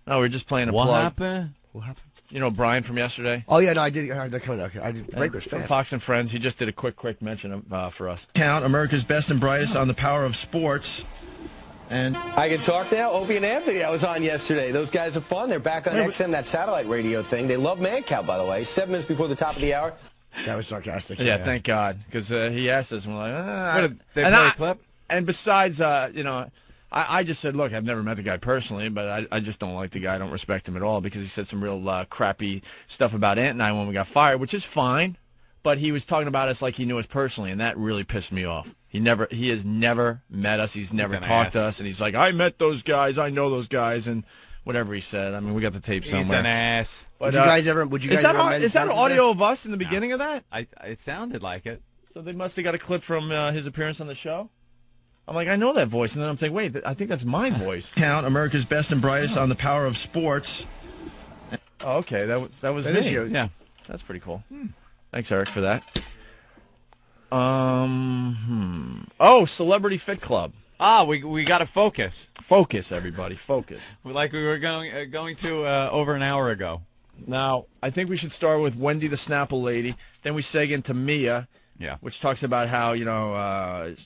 No, we're just playing a What plug. happened? What happened? You know Brian from yesterday? Oh, yeah, no, I did. I did. Break was From fast. Fox and Friends. He just did a quick mention for us. Count America's best and brightest on the power of sports. And I can talk now. Opie and Anthony, I was on yesterday. Those guys are fun. They're back on XM, that satellite radio thing. They love Man Cow, by the way. 7 minutes before the top of the hour. That was sarcastic. yeah, thank God, because he asked us, and we're like, They play a clip? And besides, I just said, look, I've never met the guy personally, but I just don't like the guy. I don't respect him at all because he said some real crappy stuff about Ant and I when we got fired, which is fine. But he was talking about us like he knew us personally, and that really pissed me off. He has never met us. He's never talked to us, and he's like, I met those guys. I know those guys, and whatever he said. I mean, we got the tape somewhere. He's an ass. But, Would you guys ever? Is that audio of us in the beginning of that? It sounded like it. So they must have got a clip from his appearance on the show. I'm like, I know that voice, and then I'm thinking, wait, I think that's my voice. Count America's best and brightest on the power of sports. Oh, okay, that was me. you. Yeah, that's pretty cool. Thanks, Eric, for that. Celebrity Fit Club. We got to focus. Focus, everybody, focus. Like we were going to over an hour ago. Now, I think we should start with Wendy the Snapple lady. Then we seg into Mia. Yeah. Which talks about how,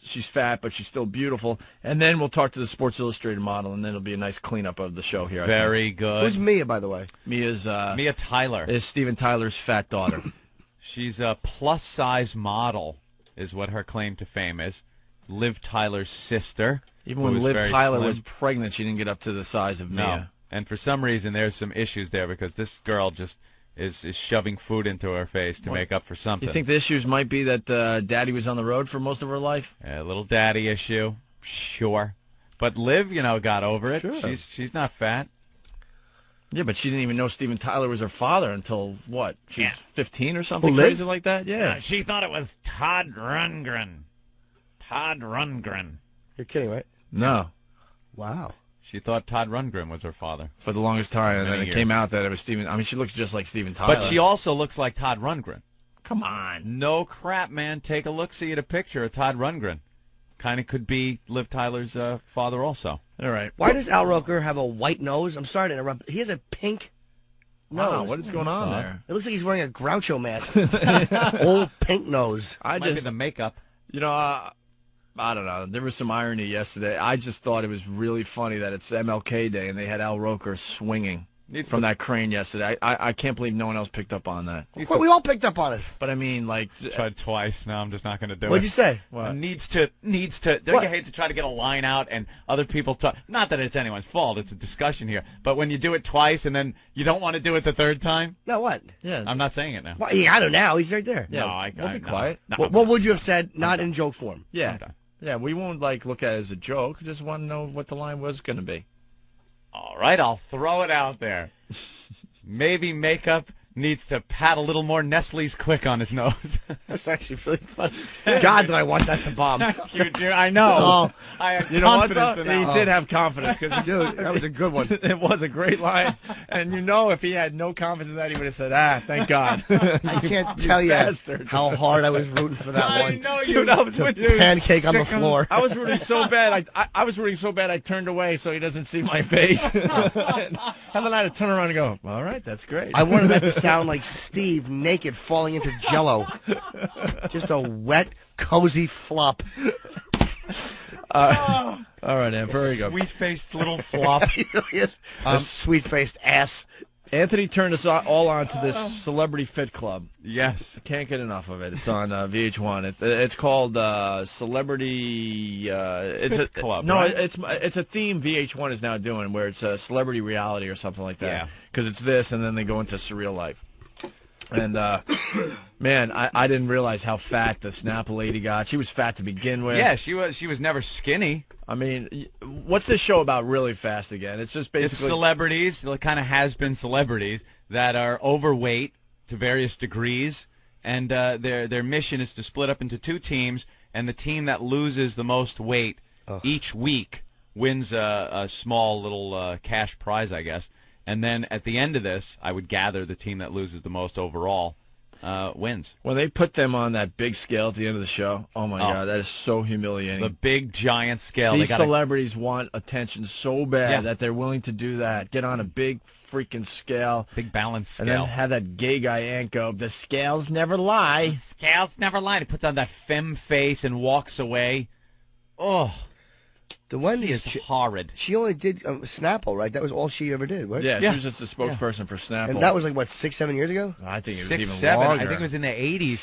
she's fat, but she's still beautiful. And then we'll talk to the Sports Illustrated model, and then it'll be a nice cleanup of the show here. Very good. Who's Mia, by the way? Mia's Mia Tyler. Is Steven Tyler's fat daughter. She's a plus-size model, is what her claim to fame is. Liv Tyler's sister. Even when Liv Tyler slim. was pregnant, she didn't get up to the size of Mia. No. And for some reason, there's some issues there because this girl just is shoving food into her face to make up for something. You think the issues might be that Daddy was on the road for most of her life? A little daddy issue, sure. But Liv, got over it. Sure. She's not fat. Yeah, but she didn't even know Steven Tyler was her father until, what, she was 15 or something Liv? crazy like that? Yeah. She thought it was Todd Rundgren. Todd Rundgren. You're kidding, right? No. Wow. She thought Todd Rundgren was her father. For the longest time, and then Many it came out that it was Steven. I mean, she looks just like Steven Tyler. But she also looks like Todd Rundgren. Come on. No crap, man. Take a look-see at a picture of Todd Rundgren. Kind of could be Liv Tyler's father also. All right. Why does Al Roker have a white nose? I'm sorry to interrupt. He has a pink nose. Wow, what is going on there? It looks like he's wearing a Groucho mask. Old pink nose. Might be the makeup. I don't know. There was some irony yesterday. I just thought it was really funny that it's MLK Day and they had Al Roker swinging from that crane yesterday. I can't believe no one else picked up on that. Well, we all picked up on it. But I mean, like, Tried twice. No, I'm just not going to do it. What'd you say? What? Needs to. Don't What? you hate to try to get a line out and other people talk? Not that it's anyone's fault. It's a discussion here. But when you do it twice and then you don't want to do it the third time, No, what? yeah. I'm not saying it now. Well, yeah, I don't know. He's right there. Yeah, No, we'll be quiet. No, What would you have said? Not in joke form. Yeah. I'm done. Yeah, we won't, look at it as a joke. Just want to know what the line was going to be. All right, I'll throw it out there. Maybe makeup needs to pat a little more Nestle's Quick on his nose. That's actually really funny. God, do I want that to bomb. I know. Oh. I had You know what, confidence though? in that. He did have confidence because Dude, that was a good one. it was a great line. And if he had no confidence in that, he would have said, thank God. I can't tell you bastard. how hard I was rooting for that I one. know you. Dude, I was with you. Pancake on the floor. I was rooting so bad. I was rooting so bad I turned away so he doesn't see my face. And then I had to turn around and go, all right, that's great. I wanted that to sound like Steve naked falling into Jell-O. Just a wet, cozy flop. All right, Amp, here we go. Sweet-faced little flop. He really is a sweet-faced ass. Anthony turned us all on to this Celebrity Fit Club. Yes. Can't get enough of it. It's on VH1. It's called Celebrity. It's Fit a Club. No, right? it's a theme VH1 is now doing where it's a celebrity reality or something like that. Yeah. Because it's this, and then they go into surreal life. And man, I didn't realize how fat the Snapple lady got. She was fat to begin with. Yeah, she was never skinny. I mean, what's this show about really fast again? It's just basically It's celebrities, kind of has-been celebrities that are overweight to various degrees, and their mission is to split up into two teams, and the team that loses the most weight each week wins a small little cash prize, I guess. And then at the end of this, I would gather the team that loses the most overall wins. When they put them on that big scale at the end of the show, oh my God, that is so humiliating. The big giant scale. These celebrities want attention so bad that they're willing to do that. Get on a big freaking scale. Big balance scale. And then have that gay guy Ant go, the scales never lie. Scales never lie. He puts on that femme face and walks away. Oh. The Wendy is horrid. She only did Snapple, right? That was all she ever did, right? Yeah, she was just a spokesperson for Snapple. And that was like, what, 6, 7 years ago? I think it was 6, even 7. longer. I think it was in the 80s.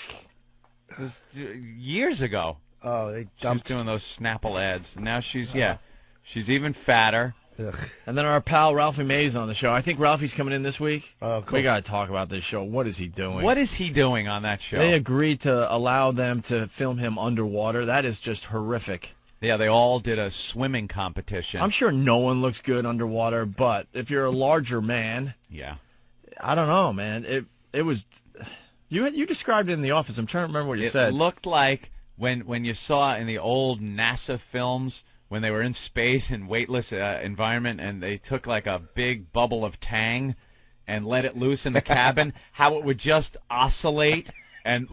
It was years ago. Oh, they dumped. She was doing those Snapple ads. And now she's even fatter. Ugh. And then our pal Ralphie May's on the show. I think Ralphie's coming in this week. Oh, cool. We got to talk about this show. What is he doing? What is he doing on that show? They agreed to allow them to film him underwater. That is just horrific. Yeah, they all did a swimming competition. I'm sure no one looks good underwater, but if you're a larger man, I don't know, man. It was you described it in the office. I'm trying to remember what you said. It looked like when you saw in the old NASA films when they were in space in weightless environment and they took like a big bubble of Tang and let it loose in the cabin, how it would just oscillate and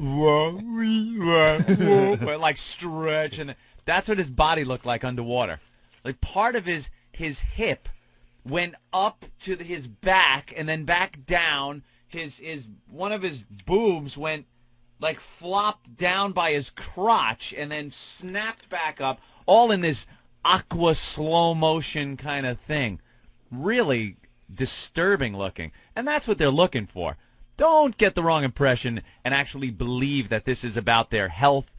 like stretch, and that's what his body looked like underwater. Like part of his hip went up to his back and then back down. His one of his boobs went like flopped down by his crotch and then snapped back up, all in this aqua slow motion kind of thing. Really disturbing looking. And that's what they're looking for. Don't get the wrong impression and actually believe that this is about their health,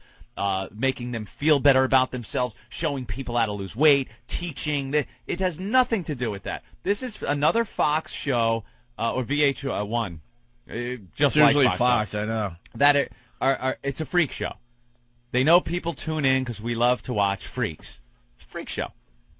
making them feel better about themselves, showing people how to lose weight, teaching. It has nothing to do with that. This is another Fox show or VH1. Just it's like usually Fox, I know. That it's a freak show. They know people tune in because we love to watch freaks. It's a freak show.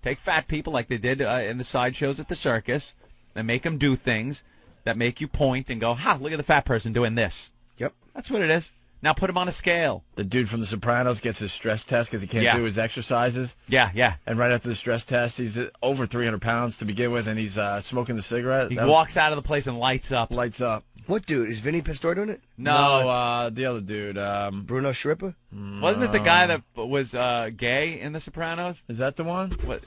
Take fat people like they did in the sideshows at the circus and make them do things that make you point and go, ha, look at the fat person doing this. Yep. That's what it is. Now put him on a scale. The dude from The Sopranos gets his stress test because he can't do his exercises. Yeah. And right after the stress test, he's over 300 pounds to begin with, and he's smoking the cigarette. He walks out of the place and lights up. Lights up. What dude? Is Vinny Pastore doing it? No, the other dude. Bruno Shrippa? Wasn't it the guy that was gay in The Sopranos? Is that the one? What?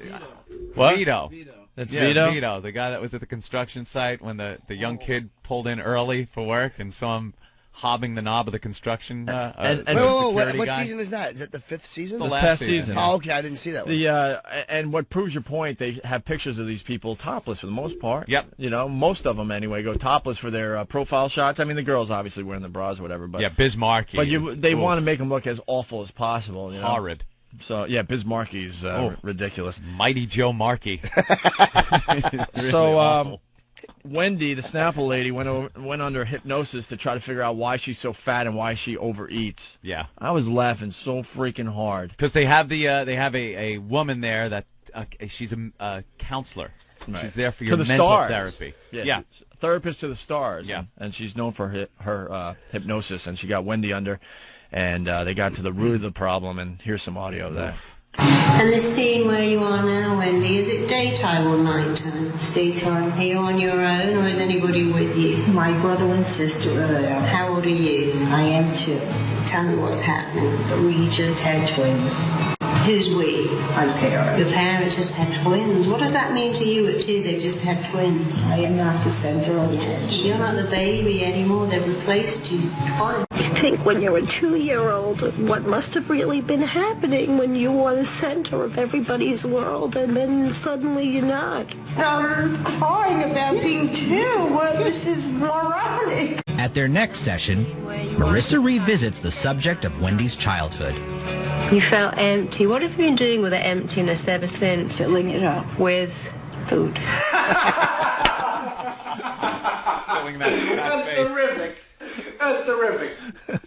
Vito. That's Vito? Vito, the guy that was at the construction site when the young kid pulled in early for work and saw him hobbing the knob of the construction what season is that? Is it the 5th season? The This last past season. season. Oh, okay, I didn't see that one. And what proves your point, they have pictures of these people topless for the most part. Yep. You know, most of them anyway go topless for their profile shots. I mean, the girls obviously wearing the bras or whatever. But Bismarcky. But they want to make them look as awful as possible. You know? Horrid. So, yeah, Bismarcky's ridiculous. Mighty Joe Markey. So, Wendy, the Snapple lady, went under hypnosis to try to figure out why she's so fat and why she overeats. Yeah. I was laughing so freaking hard. Because they have a woman there that she's a counselor. Right. She's there for your the mental stars. therapy. Yeah. Therapist to the stars. Yeah. And she's known for her hypnosis, and she got Wendy under, and they got to the root of the problem, and here's some audio of that. And the scene where you are now, Wendy, is it daytime or nighttime? It's daytime. Are you on your own, or is anybody with you? My brother and sister are there. How old are you? I am too. Tell me what's happening. We just had twins. Who's we? My parents. Your parents just had twins. What does that mean to you at 2? They've just had twins. I am not the center of attention. You're not the baby anymore. They've replaced you twice. I think when you're a 2-year-old, what must have really been happening when you were the center of everybody's world, and then suddenly you're not. I'm crying about being 2. This is moronic. At their next session, Marissa revisits the subject of Wendy's childhood. You felt empty. What have you been doing with the emptiness ever since? Filling it up. With food. Filling that fat face. Terrific. That's terrific.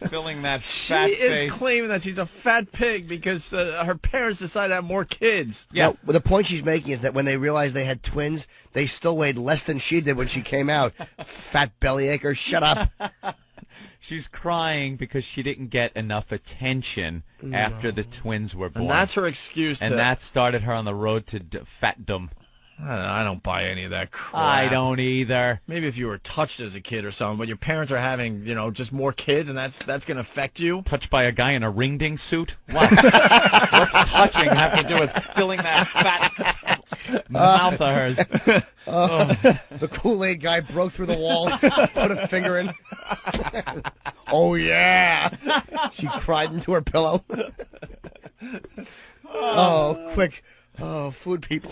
Filling that fat She face. is claiming that she's a fat pig because her parents decided to have more kids. Yeah. No, the point she's making is that when they realized they had twins, they still weighed less than she did when she came out. Fat bellyacre, shut up. She's crying because she didn't get enough attention after the twins were born. And that's her excuse. And that started her on the road to fatdom. I don't buy any of that crap. I don't either. Maybe if you were touched as a kid or something, but your parents are having, just more kids, and that's going to affect you. Touched by a guy in a ring-ding suit? What? What's touching have to do with filling that fat mouth of hers? The Kool-Aid guy broke through the wall, put a finger in. Oh, yeah. She cried into her pillow. Oh, quick. Oh, food people.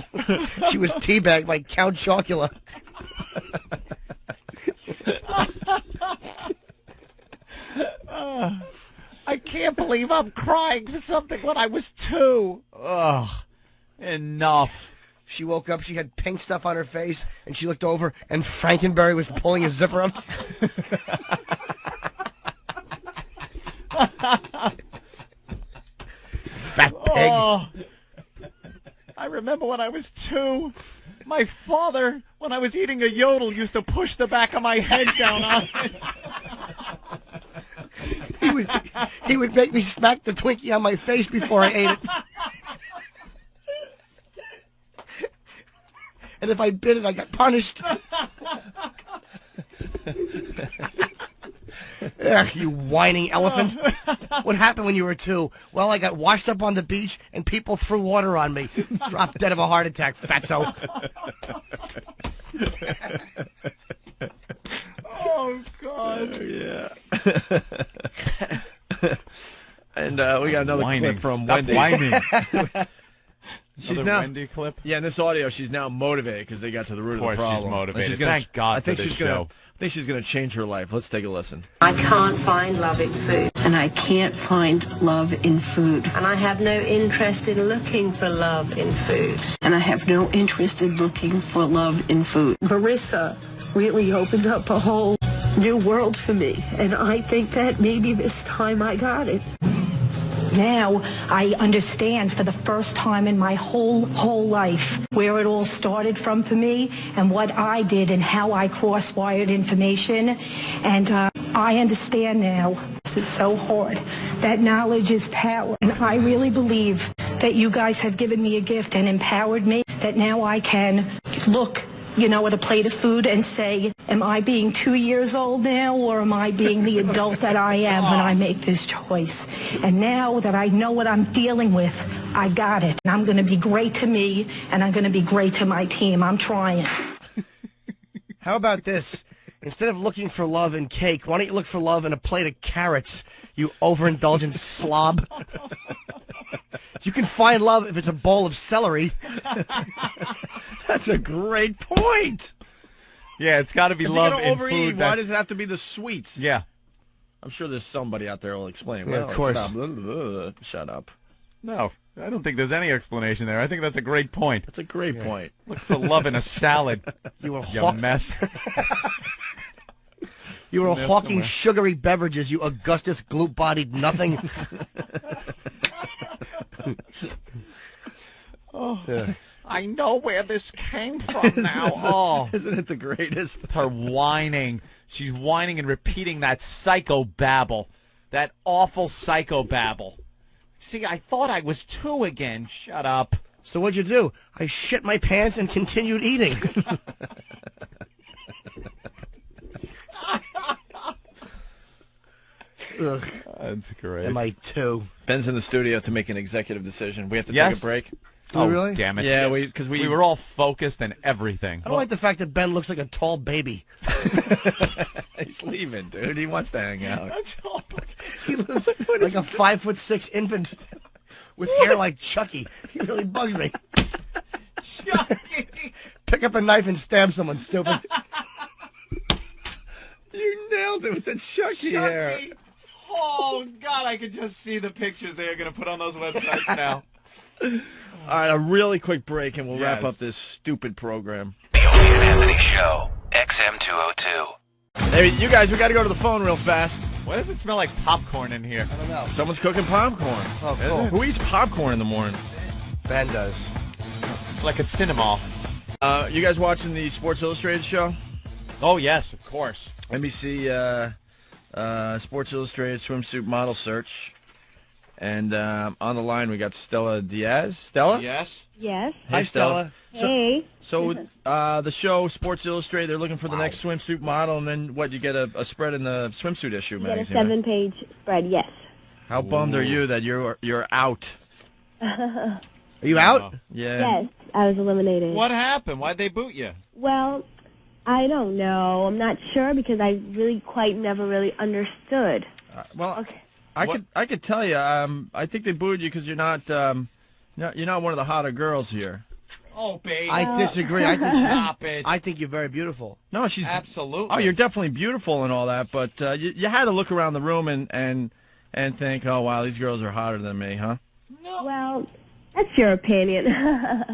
She was teabagged by Count Chocula. I can't believe I'm crying for something when I was 2. Ugh. Enough. She woke up, she had pink stuff on her face, and she looked over, and Frankenberry was pulling his zipper up. Fat pig. Oh. I remember when I was 2, my father, when I was eating a yodel, used to push the back of my head down on it. He would make me smack the Twinkie on my face before I ate it. And if I bit it, I got punished. Ugh, you whining elephant. What happened when you were 2? Well, I got washed up on the beach, and people threw water on me. Dropped dead of a heart attack, fatso. Oh, God. Yeah. And we got another Whining. clip from Stop Wendy. whining. She's Another now Wendy clip? Yeah, in this audio, she's now motivated because they got to the root of the Of course problem. she's motivated. And she's gonna, Thank God I think for this she's gonna, show. I think she's going to change her life. Let's take a listen. I can't find love in food. And I can't find love in food. And I have no interest in looking for love in food. And I have no interest in looking for love in food. Marissa really opened up a whole new world for me. And I think that maybe this time I got it. Now I understand for the first time in my whole life where it all started from for me and what I did and how I cross-wired information. And I understand now. This is so hard. That knowledge is power. And I really believe that you guys have given me a gift and empowered me that now I can look at a plate of food and say, am I being 2 years old now, or am I being the adult that I am when I make this choice? And now that I know what I'm dealing with, I got it. And I'm going to be great to me, and I'm going to be great to my team. I'm trying. How about this? Instead of looking for love in cake, why don't you look for love in a plate of carrots, you overindulgent slob? You can find love if it's a bowl of celery. That's a great point. Yeah, it's got to be If love you're in gonna overeat, food. why does it have to be the sweets? Yeah. I'm sure there's somebody out there who'll explain. Yeah, Well, of it's course. not blah, blah, blah. Shut up. No, I don't think there's any explanation there. I think that's a great point. That's a great point. Look for love in a salad. You were You mess. You were There hawking somewhere. sugary beverages, you Augustus glute-bodied nothing. I know where this came from now. Oh, Isn't it the greatest? her whining. She's whining and repeating that psychobabble. That awful psychobabble. See, I thought I was 2 again. Shut up. So what'd you do? I shit my pants and continued eating. Ugh, That's great. am I 2? Ben's in the studio to make an executive decision. We have to Yes. take a break. Oh, really? damn it. Yeah, because We were all focused and everything. I don't like the fact that Ben looks like a tall baby. He's leaving, dude. He wants to hang out. He looks like a 5'6" infant with hair like Chucky. He really bugs me. Chucky! Pick up a knife and stab someone, stupid. You nailed it with the Chucky hair. Oh, God, I can just see the pictures they're going to put on those websites now. All right, a really quick break, and we'll wrap Yes. up this stupid program. The Opie and Anthony Show, XM202. Hey, you guys, we got to go to the phone real fast. Why does it smell like popcorn in here? I don't know. Someone's cooking popcorn. Oh, cool. Who eats popcorn in the morning? Ben does. Like a cinema. You guys watching the Sports Illustrated show? Oh, yes, of course. NBC Sports Illustrated swimsuit model search. And on the line, we got Stella Diaz. Stella? Yes. Yes. Hey, Stella. Hey. So the show, Sports Illustrated, they're looking for the next swimsuit model, and then what, you get a spread in the swimsuit issue You get a magazine, right? 7-page spread, yes. How bummed are you that you're out? Are you out? Yeah. Yes, I was eliminated. What happened? Why'd they boot you? Well, I don't know. I'm not sure because I really quite never really understood. Well, Okay. I could tell you. I think they booed you because you're not one of the hotter girls here. Oh, baby. I disagree. Stop it. I think you're very beautiful. No, she's Absolutely. Oh, you're definitely beautiful and all that, but you had to look around the room and think, oh wow, these girls are hotter than me, huh? No. Well, that's your opinion.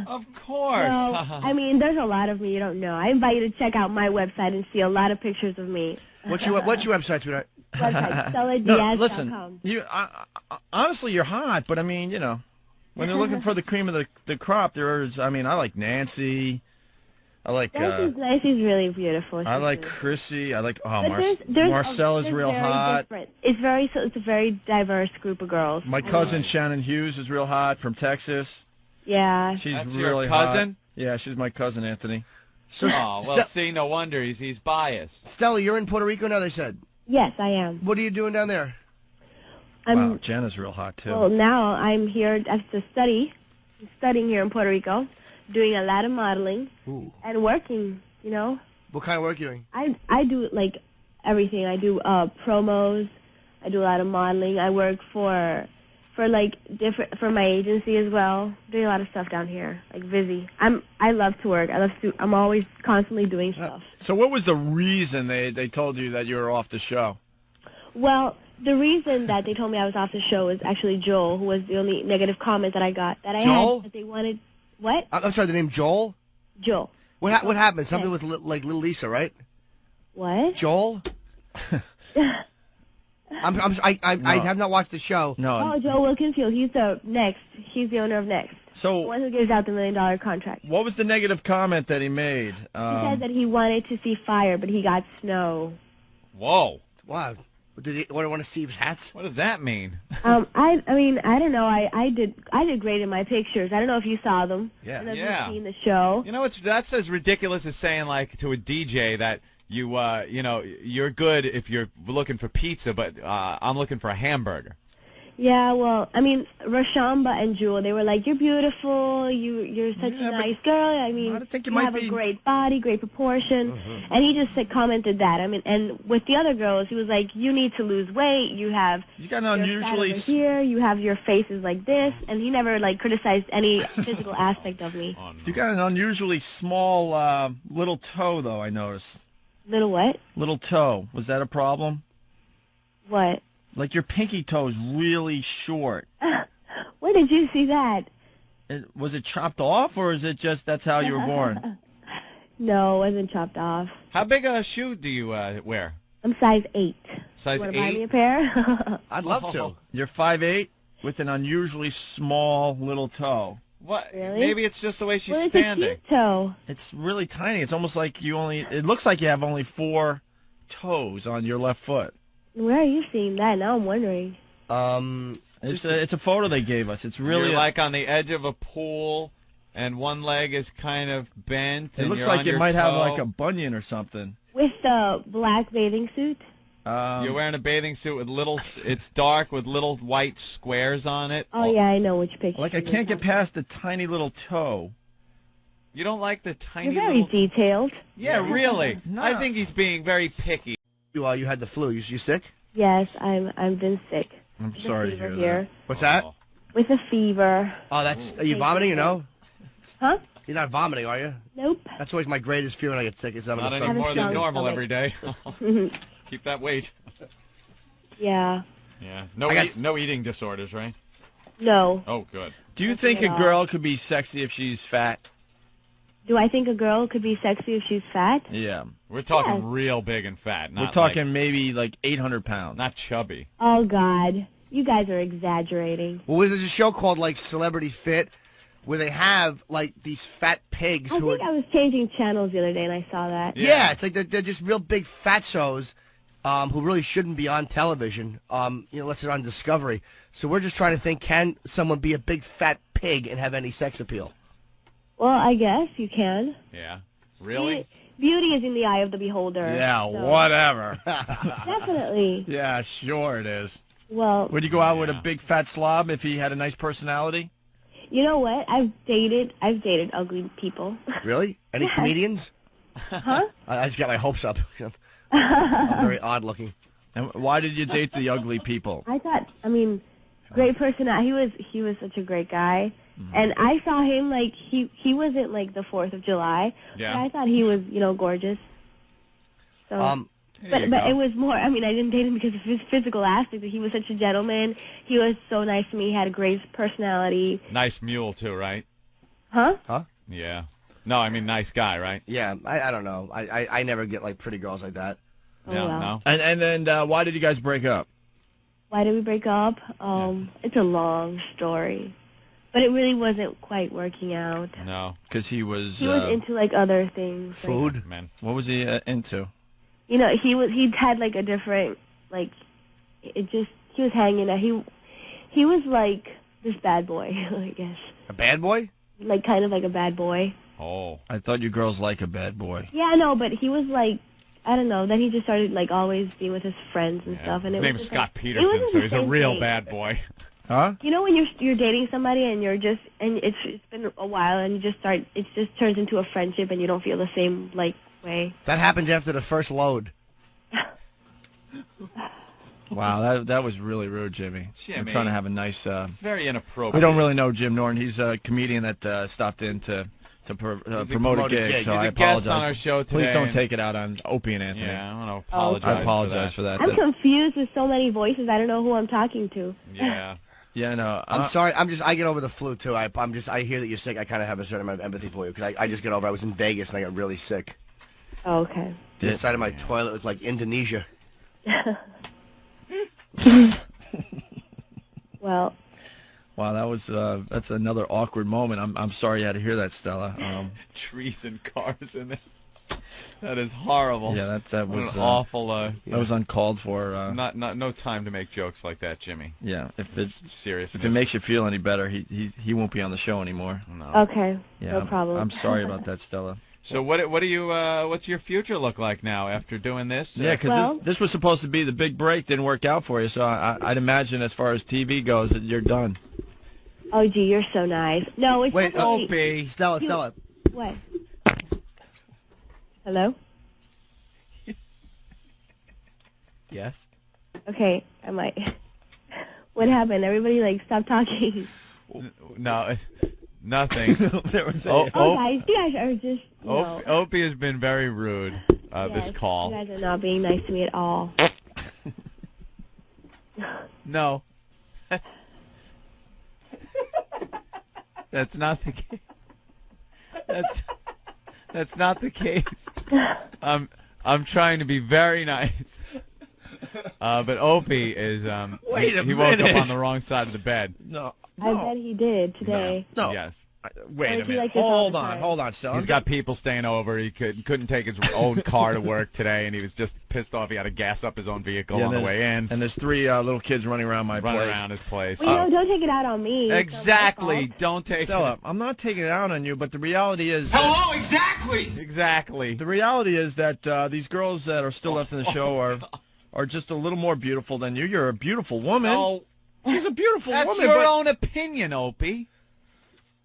Of course. Well, I mean, there's a lot of me you don't know. I invite you to check out my website and see a lot of pictures of me. What's your website, sweetheart? Website, No, StellaDiaz.com. listen. Honestly, you're hot, but I mean, when they're looking for the cream of the crop, there's. I mean, I like Nancy. I like. Nancy's really beautiful. I She's like really- Chrissy. I like. Oh, But there's Marcella's there's real very hot. different. It's a very diverse group of girls. My cousin Shannon Hughes is real hot from Texas. Yeah. She's That's your really cousin? hot. Yeah, she's my cousin Anthony. So, Oh, well, see, no wonder he's biased. Stella, you're in Puerto Rico now, they said. Yes, I am. What are you doing down there? Wow, Jenna's real hot too. Well, now I'm here to study. I'm studying here in Puerto Rico, doing a lot of modeling and working. What kind of work are you doing? I do like everything. I do promos. I do a lot of modeling. I work for my agency as well. Doing a lot of stuff down here, like Vizzy. I love to work. I'm always constantly doing stuff. So what was the reason they told you that you were off the show? Well, the reason that they told me I was off the show was actually Joel, who was the only negative comment that I got. That I Joel? had that they wanted. What? I'm sorry, the name Joel? Joel. What happened? Something with Little Lisa, right? What? Joel? I have not watched the show. No. Oh, Joel Wilkinsfield. He's the owner of Next. So the one who gives out the $1 million contract. what was the negative comment that he made? He said that he wanted to see fire, but he got snow. Whoa. Wow. Did he want to see his hats? What does that mean? I mean, I don't know. I did great in my pictures. I don't know if you saw them. Yeah. I don't know if Yeah. you've seen the show. That's as ridiculous as saying, like, to a DJ that you're good if you're looking for pizza, but I'm looking for a hamburger. Yeah, well, I mean, Rashamba and Jewel, they were like, "You're beautiful. You're such a nice girl. I mean, I think you might have be- a great body, great proportion." And he just commented that. I mean, and with the other girls, he was like, "You need to lose weight. You got an unusually here. You have your faces like this." And he never criticized any physical aspect of me. Oh, no. You got an unusually small little toe, though. I noticed. Little what? Little toe. Was that a problem? What? Like your pinky toe is really short. Where did you see that? Was it chopped off, or is it just that's how you were born? No, it wasn't chopped off. How big a shoe do you wear? I'm size 8. Size Want to buy me 8? a pair? I'd love to. You're 5'8" with an unusually small little toe. What? Really? Maybe it's just the way she's Well, it's standing. a cute toe. It's really tiny. It's almost like it looks like you have only 4 toes on your left foot. Where are you seeing that? Now I'm wondering. It's a photo they gave us. It's really You're like on the edge of a pool, and one leg is kind of bent. It and looks you're like on it your might have toe. like a bunion or something. With the black bathing suit? You're wearing a bathing suit with it's dark with little white squares on it. Oh, yeah, I know which picture. Like I can't get past the tiny little toe. You don't like the tiny You're very little... detailed. Yeah, really. No. I think he's being very picky. You had the flu. You sick? Yes, I've been sick. I'm With a sorry to fever hear here. that. What's that? Oh. With a fever. Oh, are you vomiting or no? Huh? You're not vomiting, are you? Nope. That's always my greatest fear when I get sick. Is I'm Not gonna any start. more than strong normal stomach. every day. Keep that weight. Yeah. Yeah. No eating disorders, right? No. Oh, good. Do you Nothing think a at all. girl could be sexy if she's fat? Do I think a girl could be sexy if she's fat? Yeah. We're talking Yes. real big and fat. Not We're talking maybe like 800 pounds. not chubby. Oh, God. You guys are exaggerating. Well, there's a show called like Celebrity Fit, where they have like these fat pigs I who think are. I was changing channels the other day and I saw that. Yeah, it's like they're just real big fat shows, who really shouldn't be on television, unless they're on Discovery. So we're just trying to think, can someone be a big fat pig and have any sex appeal? Well, I guess you can. Yeah. Really? Beauty is in the eye of the beholder. Yeah, so. whatever. Definitely. Yeah, sure it is. Well, would you go out with a big fat slob if he had a nice personality? You know what? I've dated ugly people. Really? Any comedians? Huh? I just got my hopes up. I'm very odd looking. And why did you date the ugly people? Great personality. He was such a great guy. And I saw him like he wasn't like the 4th of July. Yeah. But I thought he was, gorgeous. So but it was more, I didn't date him because of his physical aspect. He was such a gentleman. He was so nice to me. He had a great personality. Nice mule too, right? Huh? Yeah. No, nice guy, right? Yeah, I don't know. I never get like pretty girls like that. No. And then why did you guys break up? Why did we break up? It's a long story. But it really wasn't quite working out. No. Because he was... He was into, like, other things. Food? Man. What was he into? He had, like, a different, like, he was hanging out. He was, like, this bad boy, I guess. A bad boy? Like, kind of like a bad boy. Oh. I thought you girls like a bad boy. Yeah, no, but he was, like, I don't know. Then he just started, like, always being with his friends and stuff. And His it name was is just, Scott like, Peterson, so he's a same real thing. bad boy. Huh? When you're dating somebody and it's been a while and it just turns into a friendship and you don't feel the same like way. That happens after the first load. Wow, that was really rude, Jimmy. I'm trying to have a nice... It's very inappropriate. We don't really know Jim Norton. He's a comedian that stopped in to promote a gig, so He's I a guest apologize. on our show today. Please don't take it out on Opie and Anthony. Yeah, I want to apologize. I apologize for that. I'm confused with so many voices. I don't know who I'm talking to. Yeah. Yeah, no. I'm sorry. I get over the flu too. I hear that you're sick. I kind of have a certain amount of empathy for you because I just get over. I was in Vegas and I got really sick. Oh, okay. The inside of my toilet was like Indonesia. Well. Wow, that's another awkward moment. I'm sorry you had to hear that, Stella. Trees and cars in it. That is horrible. Yeah, that was awful. That was uncalled for. No time to make jokes like that, Jimmy. Yeah, if it makes you feel any better, he won't be on the show anymore. No. Okay, yeah, no problem. I'm sorry about that, Stella. So what do you what's your future look like now after doing this? Yeah, because this was supposed to be the big break, didn't work out for you. So I'd imagine as far as TV goes that you're done. Oh, gee, you're so nice. No, it's wait, Opie. Stella. What? Hello? Yes. Okay, I might. What happened? Everybody, stop talking. No, nothing. Guys, you guys are just, Opie has been very rude this call. You guys are not being nice to me at all. No. That's not the case. That's not the case. I'm trying to be very nice. But Opie is he woke up on the wrong side of the bed. No. I bet he did today. No. Yes. Wait a minute. Like this all Hold the on, time. Stella. He's got people staying over. He couldn't take his own car to work today, and he was just pissed off. He had to gas up his own vehicle on the way in. And there's 3 little kids running around my place. Around his place. Well, don't take it out on me. Exactly. Don't take Stella, I'm not taking it out on you, but the reality is... Hello, exactly! Exactly. The reality is that these girls that are still left in the show are just a little more beautiful than you. You're a beautiful woman. No. She's a beautiful That's woman. your own opinion, Opie.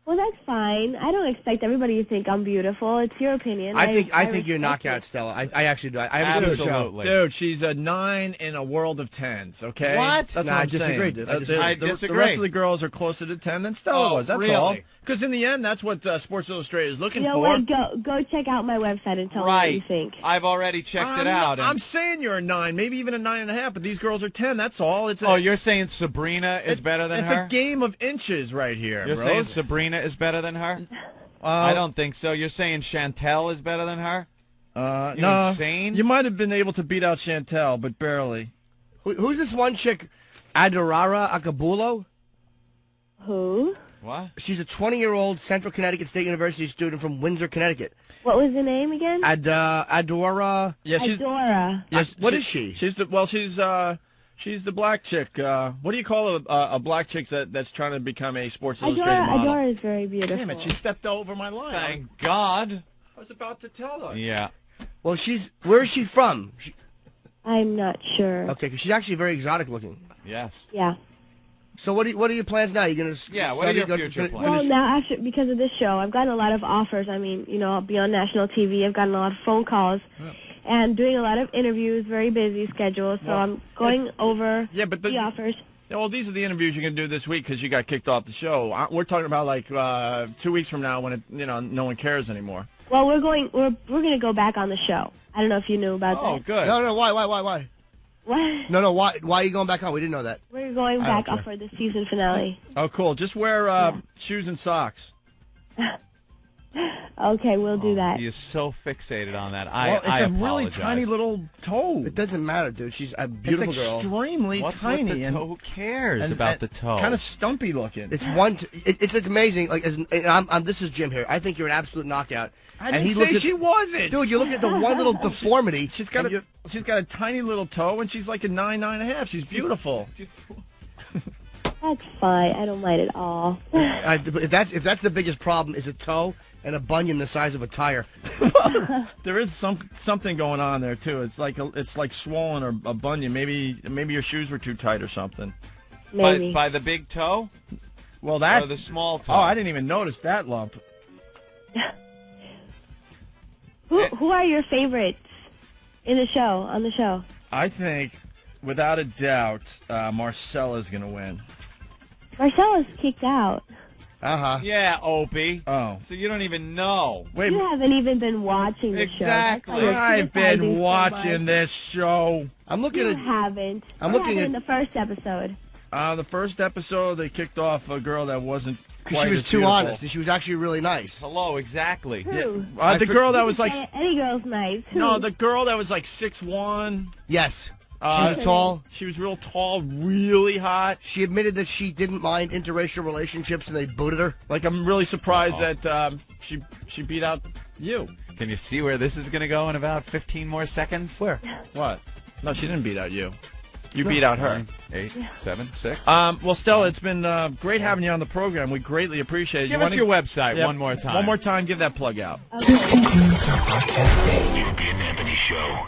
Well, that's fine. I don't expect everybody to think I'm beautiful. It's your opinion. I think you're respect knockout, it. Stella. I actually do. I haven't seen the show. Absolutely. Dude, she's a 9 in a world of 10s, okay? What? That's Nah, what I I'm disagree, saying. dude. I The disagree. rest of the girls are closer to 10 than Stella was. That's really? all. Because in the end, that's what Sports Illustrated is looking You know for. what? Go check out my website and tell me what you think. I've already checked it out. I'm saying you're a 9, maybe even a 9.5, but these girls are 10. That's all. You're saying Sabrina is better than her? It's a game of inches right here, You're bro. saying Sabrina is better than her? I don't think so. You're saying Chantel is better than her? No. Insane? You might have been able to beat out Chantel, but barely. Who's this one chick? Adorara Akabulo? Who? What? She's a 20-year-old Central Connecticut State University student from Windsor, Connecticut. What was the name again? Adora. Yeah, Adora. Yes, what is she? She's the she's the black chick. What do you call a black chick that's trying to become a Sports Illustrated model? Adora is very beautiful. Damn it, she stepped over my line. Thank God. I was about to tell her. Yeah. Well, where is she from? I'm not sure. Okay, because she's actually very exotic looking. Yes. Yeah. So what are your plans now? You're gonna what are your future plans? Well, now because of this show, I've gotten a lot of offers. I mean, I'll be on national TV. I've gotten a lot of phone calls, and doing a lot of interviews. Very busy schedule. So I'm going over the offers. Yeah, well, these are the interviews you're gonna do this week because you got kicked off the show. We're talking about like 2 weeks from now when no one cares anymore. Well, we're going to go back on the show. I don't know if you knew about that. Oh, good. No, why? What? No, why are you going back on? We didn't know that. We're going back up for the season finale. Oh, cool. Just wear shoes and socks. Okay, we'll do that. He is so fixated on that. It's I a apologize. really tiny little toe. It doesn't matter, dude. She's a beautiful it's girl. Extremely What's tiny. with the toe? Who cares about the toe? Kind of stumpy looking. It's it's amazing. Like, this is Jim here. I think you're an absolute knockout. I didn't say she wasn't. Dude, you look at the one little deformity. She's got a tiny little toe, and she's like a 9.5. She's beautiful. That's fine. I don't mind at all. If that's the biggest problem, is a toe and a bunion the size of a tire. There is something going on there too. It's like swollen or a bunion. Maybe your shoes were too tight or something. Maybe. By the big toe? Well, that or the small toe. Oh, I didn't even notice that lump. Who are your favorites on the show? I think, without a doubt, Marcella's going to win. Marcella's kicked out. Uh-huh. Yeah, Opie. Oh. So you don't even know. Wait. You haven't even been watching the show. Exactly. I've been watching this show. I'm looking You at. haven't. I'm what looking happened at. in the first episode? The first episode, they kicked off a girl that wasn't quite She was as too beautiful. honest, and she was actually really nice. Hello, exactly. Who? The girl that was like... Any girl's nice. Who? No, the girl that was like 6'1". Yes. She was tall. She was real tall, really hot. She admitted that she didn't mind interracial relationships, and they booted her. Like, I'm really surprised that she beat out you. Can you see where this is going to go in about 15 more seconds? Where? What? No, she didn't beat out you. You beat out her. 9, 8, 7, 6. Well, Stella, it's been great having you on the program. We greatly appreciate it. Give us your website one more time. One more time. Give that plug out. Okay. Opie and Anthony Show.